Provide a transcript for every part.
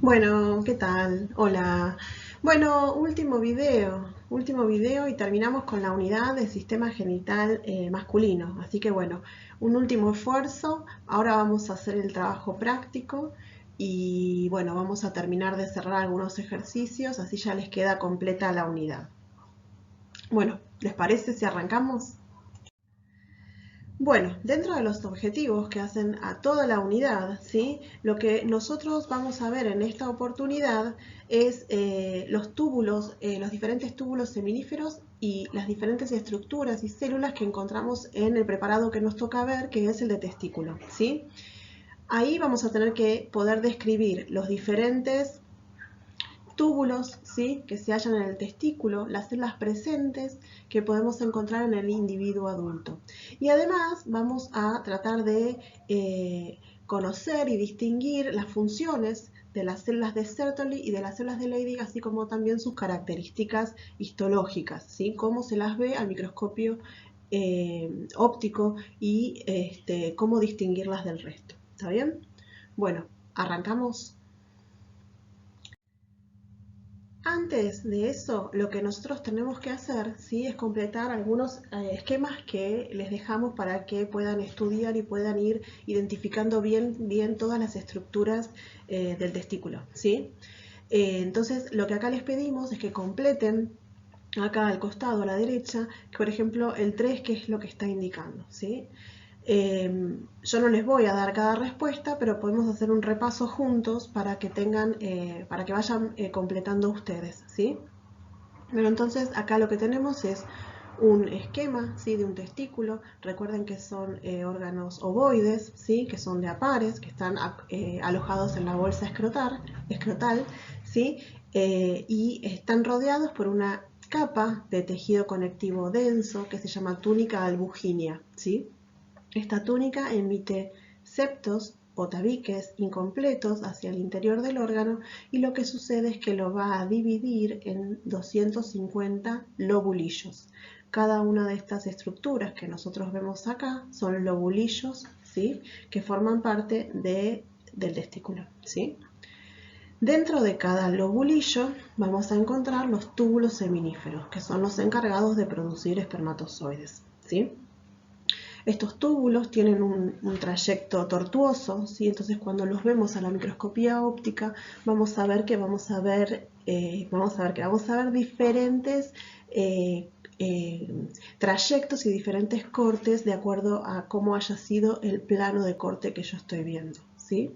Bueno, ¿qué tal? Hola. Bueno, último video y terminamos con la unidad del sistema genital masculino. Así que bueno, un último esfuerzo. Ahora vamos a hacer el trabajo práctico y bueno, vamos a terminar de cerrar algunos ejercicios, así ya les queda completa la unidad. Bueno, ¿les parece si arrancamos? Bueno, dentro de los objetivos que hacen a toda la unidad, ¿sí? Lo que nosotros vamos a ver en esta oportunidad es los túbulos, los diferentes túbulos seminíferos y las diferentes estructuras y células que encontramos en el preparado que nos toca ver, que es el de testículo, ¿sí? Ahí vamos a tener que poder describir los diferentes túbulos, ¿sí?, que se hallan en el testículo, las células presentes que podemos encontrar en el individuo adulto. Y además vamos a tratar de conocer y distinguir las funciones de las células de Sertoli y de las células de Leydig, así como también sus características histológicas, ¿sí?, cómo se las ve al microscopio óptico y cómo distinguirlas del resto. ¿Está bien? Bueno, arrancamos. Antes de eso, lo que nosotros tenemos que hacer, ¿sí?, es completar algunos esquemas que les dejamos para que puedan estudiar y puedan ir identificando bien todas las estructuras del testículo, ¿sí? Entonces, lo que acá les pedimos es que completen acá al costado, a la derecha, por ejemplo, el 3, que es lo que está indicando, ¿sí? Yo no les voy a dar cada respuesta, pero podemos hacer un repaso juntos para que tengan, para que vayan completando ustedes, ¿sí? Pero entonces acá lo que tenemos es un esquema, ¿sí?, de un testículo. Recuerden que son órganos ovoides, ¿sí?, que son de a pares, que están alojados en la bolsa escrotal, ¿sí? Y están rodeados por una capa de tejido conectivo denso que se llama túnica albuginea, ¿sí? Esta túnica emite septos o tabiques incompletos hacia el interior del órgano y lo que sucede es que lo va a dividir en 250 lobulillos. Cada una de estas estructuras que nosotros vemos acá son lobulillos, ¿sí?, que forman parte del testículo, ¿sí? Dentro de cada lobulillo vamos a encontrar los túbulos seminíferos, que son los encargados de producir espermatozoides, ¿sí? Estos túbulos tienen un trayecto tortuoso, ¿sí? Entonces cuando los vemos a la microscopía óptica vamos a ver que vamos a ver diferentes trayectos y diferentes cortes de acuerdo a cómo haya sido el plano de corte que yo estoy viendo, ¿sí?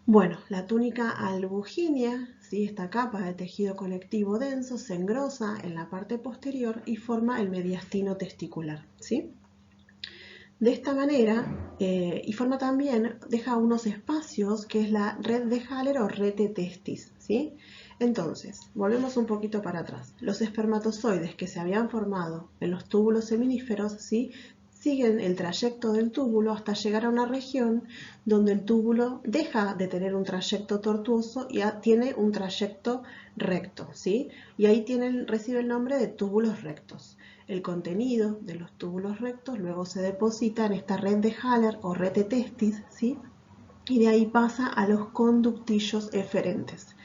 Bueno, la túnica albuginea, ¿sí?, esta capa de tejido conectivo denso, se engrosa en la parte posterior y forma el mediastino testicular, ¿sí? De esta manera, y forma también, deja unos espacios que es la red de Haller o red de testis, ¿sí? Entonces, volvemos un poquito para atrás. Los espermatozoides que se habían formado en los túbulos seminíferos, ¿sí?, siguen el trayecto del túbulo hasta llegar a una región donde el túbulo deja de tener un trayecto tortuoso y tiene un trayecto recto, ¿sí? Y ahí recibe el nombre de túbulos rectos. El contenido de los túbulos rectos luego se deposita en esta red de Haller o red de testis, ¿sí?, y de ahí pasa a los conductillos eferentes.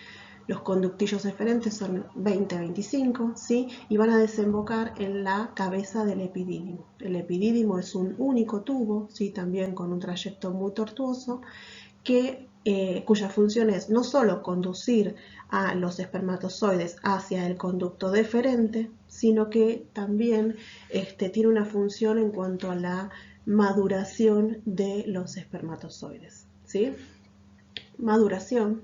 Los conductillos eferentes son 20-25, ¿sí?, y van a desembocar en la cabeza del epidídimo. El epidídimo es un único tubo, ¿sí?, también con un trayecto muy tortuoso, cuya función es no solo conducir a los espermatozoides hacia el conducto deferente, sino que también tiene una función en cuanto a la maduración de los espermatozoides, ¿sí? Maduración,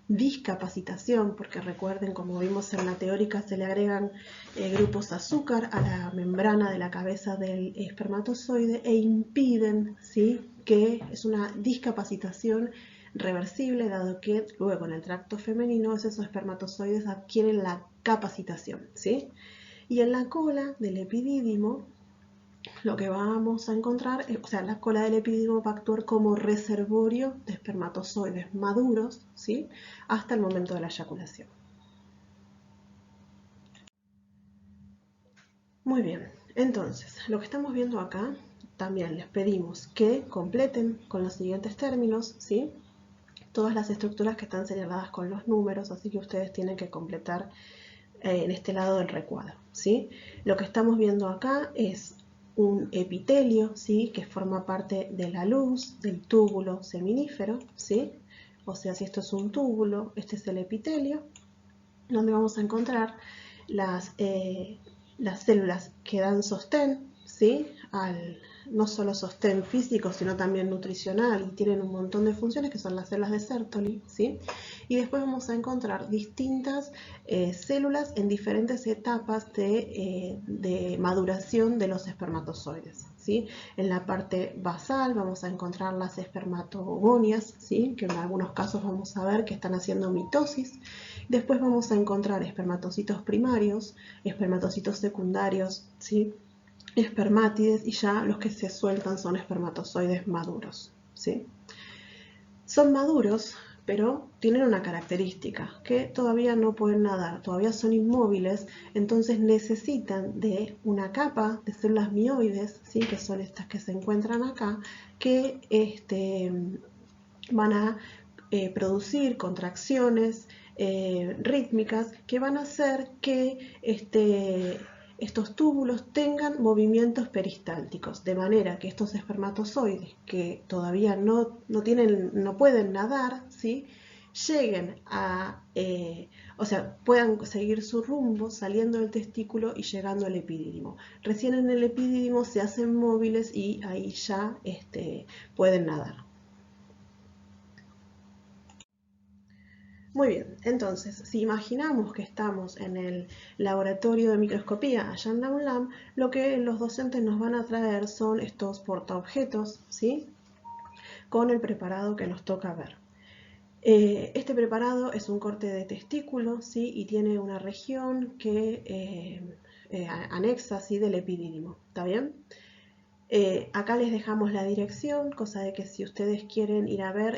discapacitación, porque recuerden, como vimos en la teórica, se le agregan grupos azúcar a la membrana de la cabeza del espermatozoide e impiden, ¿sí?, que es una discapacitación reversible, dado que luego en el tracto femenino esos espermatozoides adquieren la capacitación, ¿sí? Y en la cola del epidídimo lo que vamos a encontrar, o sea, la cola del epidídimo va a actuar como reservorio de espermatozoides maduros, ¿sí?, hasta el momento de la eyaculación. Muy bien, entonces, lo que estamos viendo acá, también les pedimos que completen con los siguientes términos, ¿sí? todas las estructuras que están señaladas con los números, así que ustedes tienen que completar en este lado del recuadro, ¿sí? Lo que estamos viendo acá es un epitelio, ¿sí? Que forma parte de la luz del túbulo seminífero, ¿sí? O sea, si esto es un túbulo, este es el epitelio, donde vamos a encontrar las células que dan sostén, ¿sí? No solo sostén físico, sino también nutricional, y tienen un montón de funciones que son las células de Sertoli, ¿sí? Y después vamos a encontrar distintas células en diferentes etapas de maduración de los espermatozoides, ¿sí? En la parte basal vamos a encontrar las espermatogonias, ¿sí? Que en algunos casos vamos a ver que están haciendo mitosis. Después vamos a encontrar espermatocitos primarios, espermatocitos secundarios, ¿sí? Espermátides, y ya los que se sueltan son espermatozoides maduros, ¿sí? Son maduros, pero tienen una característica, que todavía no pueden nadar, todavía son inmóviles, entonces necesitan de una capa de células mioides, ¿sí? Que son estas que se encuentran acá, que van a producir contracciones rítmicas que van a hacer que estos túbulos tengan movimientos peristálticos, de manera que estos espermatozoides que todavía no pueden nadar, ¿sí? Lleguen a, o sea, puedan seguir su rumbo saliendo del testículo y llegando al epidídimo. Recién en el epidídimo se hacen móviles y ahí ya pueden nadar. Muy bien, entonces, si imaginamos que estamos en el laboratorio de microscopía allá en la UNLAM, lo que los docentes nos van a traer son estos portaobjetos, ¿sí? Con el preparado que nos toca ver. Este preparado es un corte de testículo, ¿sí? Y tiene una región que anexa, ¿sí? Del epidídimo, ¿está bien? Acá les dejamos la dirección, cosa de que si ustedes quieren ir a ver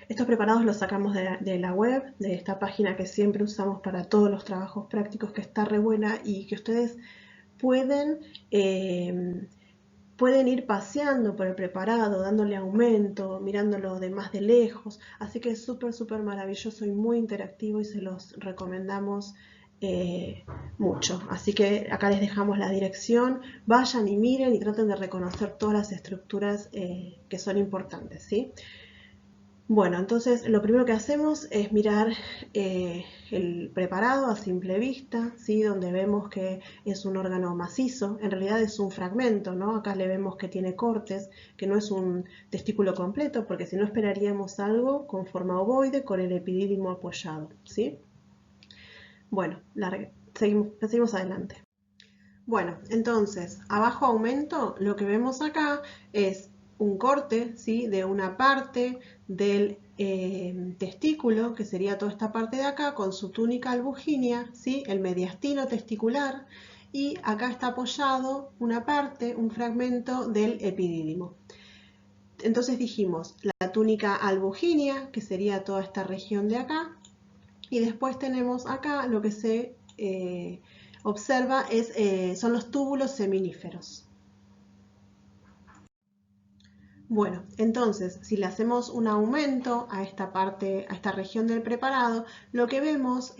estos preparados los sacamos de la web, de esta página que siempre usamos para todos los trabajos prácticos, que está re buena y que ustedes pueden, pueden ir paseando por el preparado, dándole aumento, mirándolo de más de lejos. Así que es súper, súper maravilloso y muy interactivo y se los recomendamos mucho. Así que acá les dejamos la dirección. Vayan y miren y traten de reconocer todas las estructuras que son importantes, ¿sí? Bueno, entonces lo primero que hacemos es mirar el preparado a simple vista, ¿sí? Donde vemos que es un órgano macizo, en realidad es un fragmento, ¿no? Acá le vemos que tiene cortes, que no es un testículo completo, porque si no esperaríamos algo con forma ovoide con el epidídimo apoyado, ¿sí? Bueno, seguimos adelante. Bueno, entonces, abajo aumento, lo que vemos acá es un corte, ¿sí? De una parte del testículo, que sería toda esta parte de acá, con su túnica albuginea, ¿sí? El mediastino testicular, y acá está apoyado una parte, un fragmento del epidídimo. Entonces dijimos la túnica albuginea, que sería toda esta región de acá, y después tenemos acá lo que se observa son los túbulos seminíferos. Bueno, entonces, si le hacemos un aumento a esta parte, a esta región del preparado, lo que vemos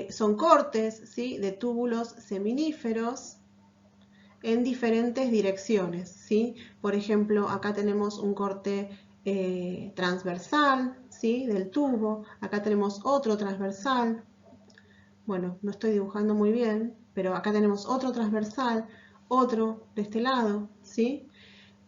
son cortes, ¿sí? De túbulos seminíferos en diferentes direcciones, ¿sí? Por ejemplo, acá tenemos un corte transversal, ¿sí? Del tubo, acá tenemos otro transversal. Bueno, no estoy dibujando muy bien, pero acá tenemos otro transversal, otro de este lado, ¿sí?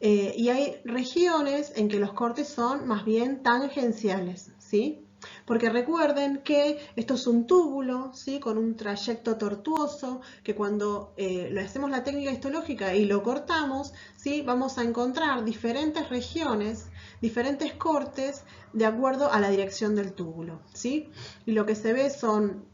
Y hay regiones en que los cortes son más bien tangenciales, ¿sí? Porque recuerden que esto es un túbulo, ¿sí? Con un trayecto tortuoso, que cuando le hacemos la técnica histológica y lo cortamos, ¿sí? Vamos a encontrar diferentes regiones, diferentes cortes, de acuerdo a la dirección del túbulo, ¿sí? Y lo que se ve son,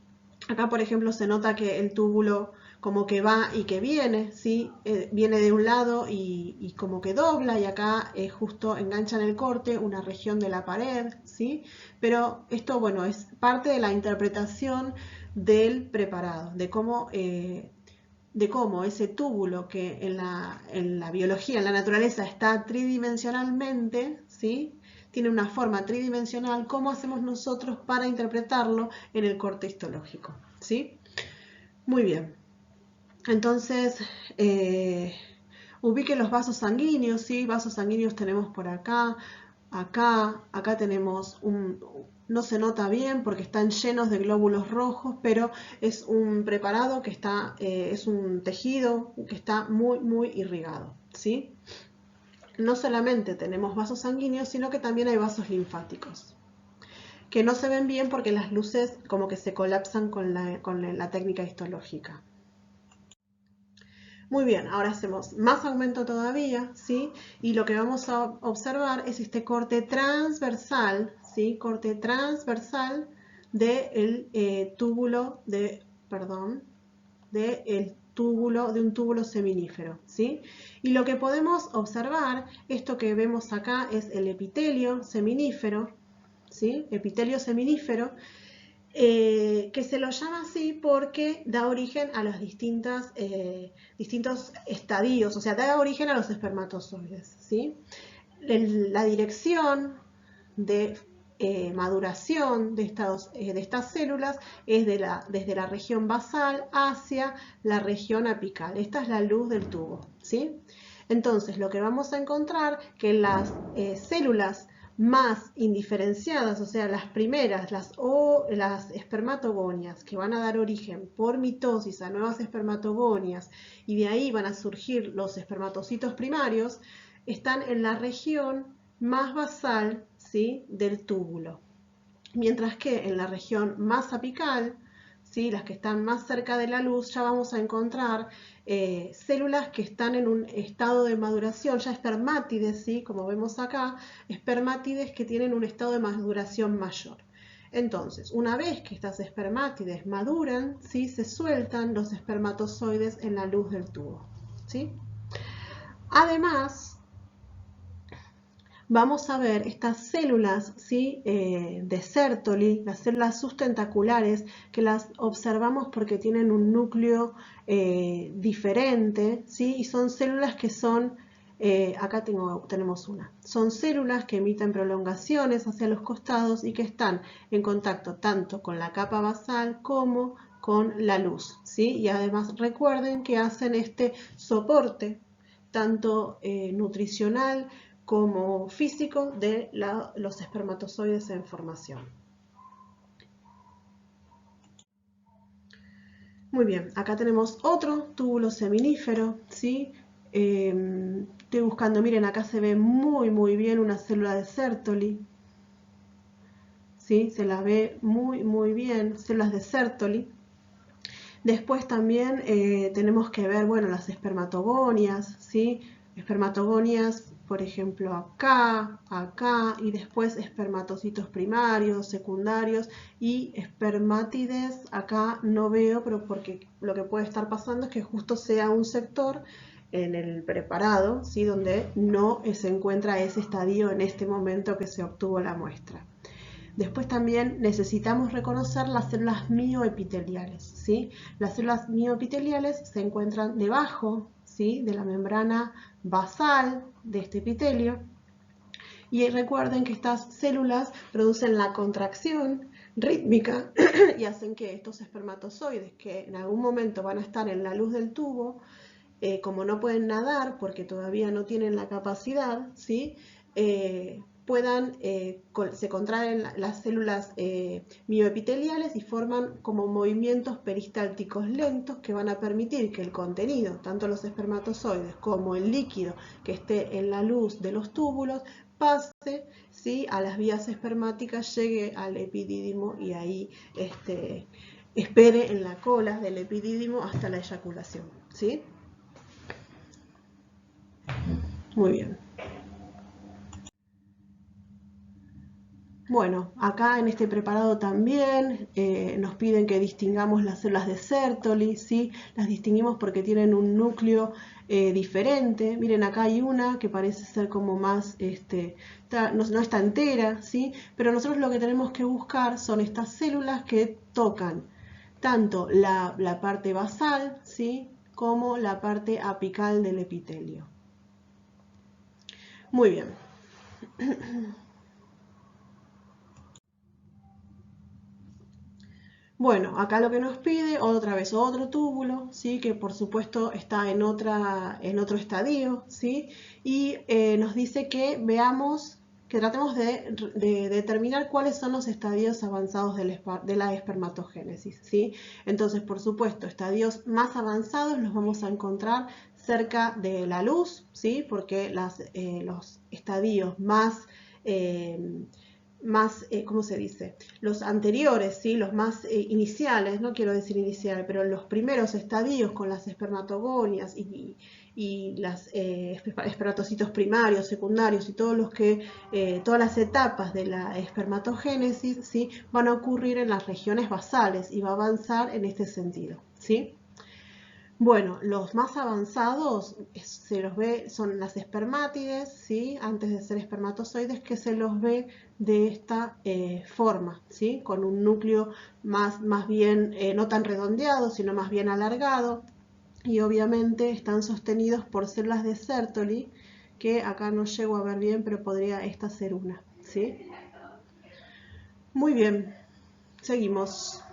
acá por ejemplo se nota que el túbulo como que va y que viene, ¿sí? Viene de un lado y como que dobla, y acá justo engancha en el corte una región de la pared, ¿sí? Pero esto, bueno, es parte de la interpretación del preparado, de cómo ese túbulo que en la biología, en la naturaleza, está tridimensionalmente, ¿sí? tiene una forma tridimensional, ¿cómo hacemos nosotros para interpretarlo en el corte histológico? ¿Sí? Muy bien. Entonces, ubique los vasos sanguíneos, ¿sí? Vasos sanguíneos tenemos por acá, acá tenemos no se nota bien porque están llenos de glóbulos rojos, pero es un preparado que está, es un tejido que está muy irrigado, ¿sí? No solamente tenemos vasos sanguíneos, sino que también hay vasos linfáticos, que no se ven bien porque las luces como que se colapsan con la técnica histológica. Muy bien, ahora hacemos más aumento todavía, ¿sí? Y lo que vamos a observar es este corte transversal, ¿sí? Corte transversal del túbulo de, perdón, de un túbulo seminífero, ¿sí? Y lo que podemos observar, esto que vemos acá es el epitelio seminífero, ¿sí? Epitelio seminífero, que se lo llama así porque da origen a los distintos estadios, o sea, da origen a los espermatozoides, ¿sí? La dirección de maduración de estas células es desde la región basal hacia la región apical. Esta es la luz del tubo, ¿sí? Entonces, lo que vamos a encontrar que las células más indiferenciadas, o sea, las primeras, las espermatogonias, que van a dar origen por mitosis a nuevas espermatogonias, y de ahí van a surgir los espermatocitos primarios, están en la región más basal, ¿sí?, del túbulo. Mientras que en la región más apical, ¿sí?, las que están más cerca de la luz, ya vamos a encontrar células que están en un estado de maduración, ya espermátides, ¿sí?, como vemos acá, espermátides que tienen un estado de maduración mayor. Entonces, una vez que estas espermátides maduran, ¿sí?, se sueltan los espermatozoides en la luz del tubo, ¿sí? Además, vamos a ver estas células, ¿sí?, de Sertoli, las células sustentaculares, que las observamos porque tienen un núcleo diferente, ¿sí? Y son células que son, acá tenemos una, son células que emiten prolongaciones hacia los costados y que están en contacto tanto con la capa basal como con la luz, ¿sí? Y además recuerden que hacen este soporte tanto nutricional como físico de los espermatozoides en formación. Muy bien, acá tenemos otro túbulo seminífero, ¿sí? Estoy buscando, miren, acá se ve muy bien una célula de Sertoli, ¿sí? Se las ve muy bien, células de Sertoli. Después también tenemos que ver, bueno, las espermatogonias, ¿sí? Espermatogonias, por ejemplo, acá, y después espermatocitos primarios, secundarios y espermátides. Acá no veo, pero porque lo que puede estar pasando es que justo sea un sector en el preparado, ¿sí?, donde no se encuentra ese estadio en este momento que se obtuvo la muestra. Después también necesitamos reconocer las células mioepiteliales, ¿sí? Las células mioepiteliales se encuentran debajo, ¿sí?, de la membrana basal de este epitelio. Y recuerden que estas células producen la contracción rítmica y hacen que estos espermatozoides, que en algún momento van a estar en la luz del tubo, como no pueden nadar porque todavía no tienen la capacidad, ¿sí?, se contraen las células mioepiteliales y forman como movimientos peristálticos lentos que van a permitir que el contenido, tanto los espermatozoides como el líquido que esté en la luz de los túbulos, pase, ¿sí?, a las vías espermáticas, llegue al epidídimo y ahí espere en la cola del epidídimo hasta la eyaculación, ¿sí? Muy bien. Bueno, acá en este preparado también nos piden que distingamos las células de Sertoli, ¿sí? Las distinguimos porque tienen un núcleo diferente. Miren, acá hay una que parece ser como más, no está entera, ¿sí? Pero nosotros lo que tenemos que buscar son estas células que tocan tanto la parte basal, ¿sí?, como la parte apical del epitelio. Muy bien. Bueno, acá lo que nos pide, otra vez otro túbulo, ¿sí? Que por supuesto está en otro estadio, ¿sí? Y nos dice que veamos, que tratemos de determinar cuáles son los estadios avanzados de la espermatogénesis, ¿sí? Entonces, por supuesto, estadios más avanzados los vamos a encontrar cerca de la luz, ¿sí? Porque los estadios ¿cómo se dice? Los anteriores, ¿sí? Los más iniciales, no quiero decir inicial, pero los primeros estadios con las espermatogonias y las espermatocitos primarios, secundarios y todas las etapas de la espermatogénesis, ¿sí? Van a ocurrir en las regiones basales y va a avanzar en este sentido, ¿sí? Bueno, los más avanzados se los ve, son las espermátides, ¿sí? Antes de ser espermatozoides, que se los ve de esta forma, ¿sí? Con un núcleo más bien, no tan redondeado, sino más bien alargado. Y obviamente están sostenidos por células de Sertoli, que acá no llego a ver bien, pero podría esta ser una, ¿sí? Muy bien, seguimos.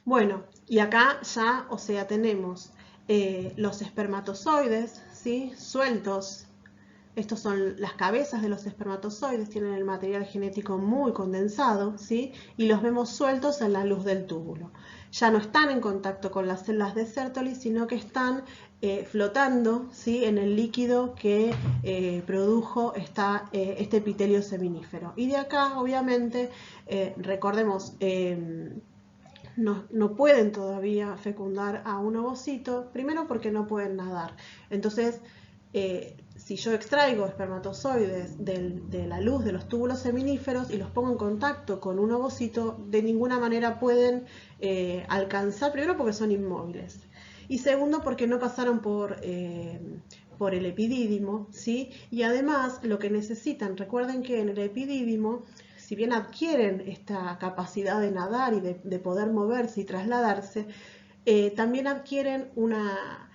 Bueno, y acá ya, o sea, tenemos los espermatozoides, ¿sí? Sueltos. Estos son las cabezas de los espermatozoides, tienen el material genético muy condensado, ¿sí? Y los vemos sueltos en la luz del túbulo. Ya no están en contacto con las células de Sertoli, sino que están flotando, ¿sí? En el líquido que produjo este epitelio seminífero. Y de acá, obviamente, recordemos, no pueden todavía fecundar a un ovocito, primero porque no pueden nadar. Entonces, si yo extraigo espermatozoides de la luz de los túbulos seminíferos y los pongo en contacto con un ovocito, de ninguna manera pueden alcanzar, primero porque son inmóviles, y segundo porque no pasaron por el epidídimo, ¿sí? Y además lo que necesitan, recuerden que en el epidídimo, si bien adquieren esta capacidad de nadar y de poder moverse y trasladarse, también adquieren una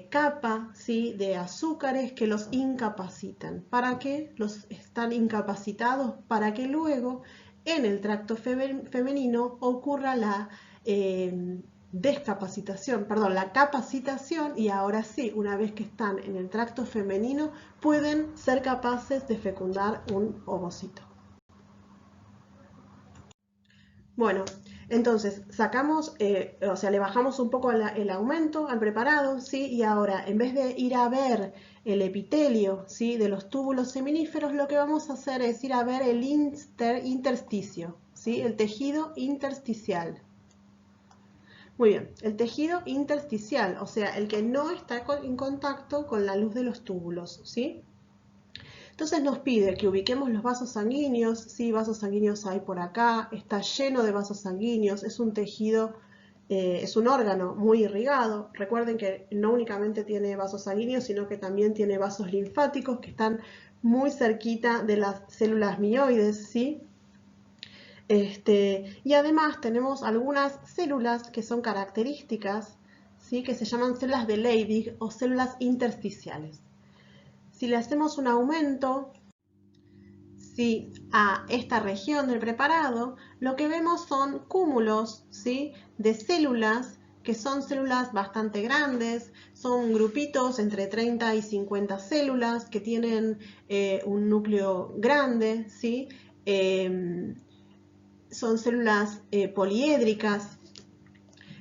capa, ¿sí? De azúcares que los incapacitan. ¿Para qué los están incapacitados? Para que luego en el tracto femenino ocurra la la capacitación, y ahora sí, una vez que están en el tracto femenino, pueden ser capaces de fecundar un ovocito. Bueno, entonces sacamos, o sea, le bajamos un poco el aumento al preparado, ¿sí? Y ahora, en vez de ir a ver el epitelio, ¿sí? De los túbulos seminíferos, lo que vamos a hacer es ir a ver el intersticio, ¿sí? El tejido intersticial. Muy bien, el tejido intersticial, o sea, el que no está en contacto con la luz de los túbulos, ¿sí? Entonces nos pide que ubiquemos los vasos sanguíneos, sí, vasos sanguíneos hay por acá, está lleno de vasos sanguíneos, es un tejido, es un órgano muy irrigado. Recuerden que no únicamente tiene vasos sanguíneos, sino que también tiene vasos linfáticos que están muy cerquita de las células mioides, ¿sí? Y además tenemos algunas células que son características, ¿sí? Que se llaman células de Leydig o células intersticiales. Si le hacemos un aumento, ¿sí? A esta región del preparado, lo que vemos son cúmulos, ¿sí? De células que son células bastante grandes, son grupitos entre 30 y 50 células que tienen un núcleo grande, ¿sí? Son células poliédricas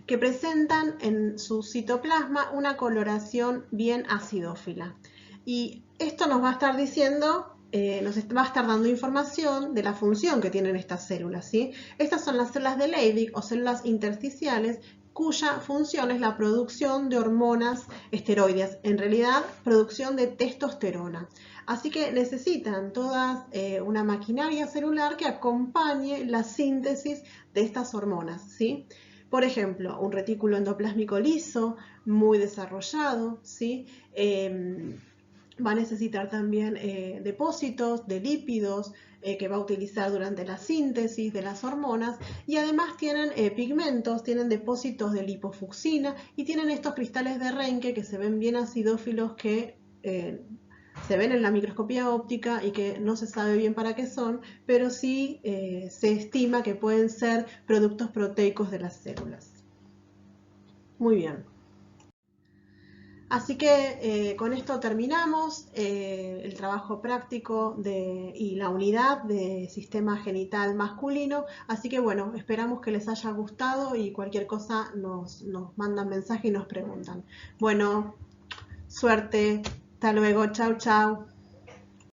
que presentan en su citoplasma una coloración bien acidófila. Y esto nos va a estar diciendo, nos va a estar dando información de la función que tienen estas células, ¿sí? Estas son las células de Leydig o células intersticiales, cuya función es la producción de hormonas esteroideas, en realidad producción de testosterona. Así que necesitan todas una maquinaria celular que acompañe la síntesis de estas hormonas, ¿sí? Por ejemplo, un retículo endoplásmico liso, muy desarrollado, ¿sí? Va a necesitar también depósitos de lípidos que va a utilizar durante la síntesis de las hormonas, y además tienen pigmentos, tienen depósitos de lipofucsina y tienen estos cristales de Reinke que se ven bien acidófilos que se ven en la microscopía óptica y que no se sabe bien para qué son, pero sí se estima que pueden ser productos proteicos de las células. Muy bien. Así que con esto terminamos el trabajo práctico y la unidad de sistema genital masculino. Así que bueno, esperamos que les haya gustado y cualquier cosa nos mandan mensaje y nos preguntan. Bueno, suerte. Hasta luego. Chau, chau.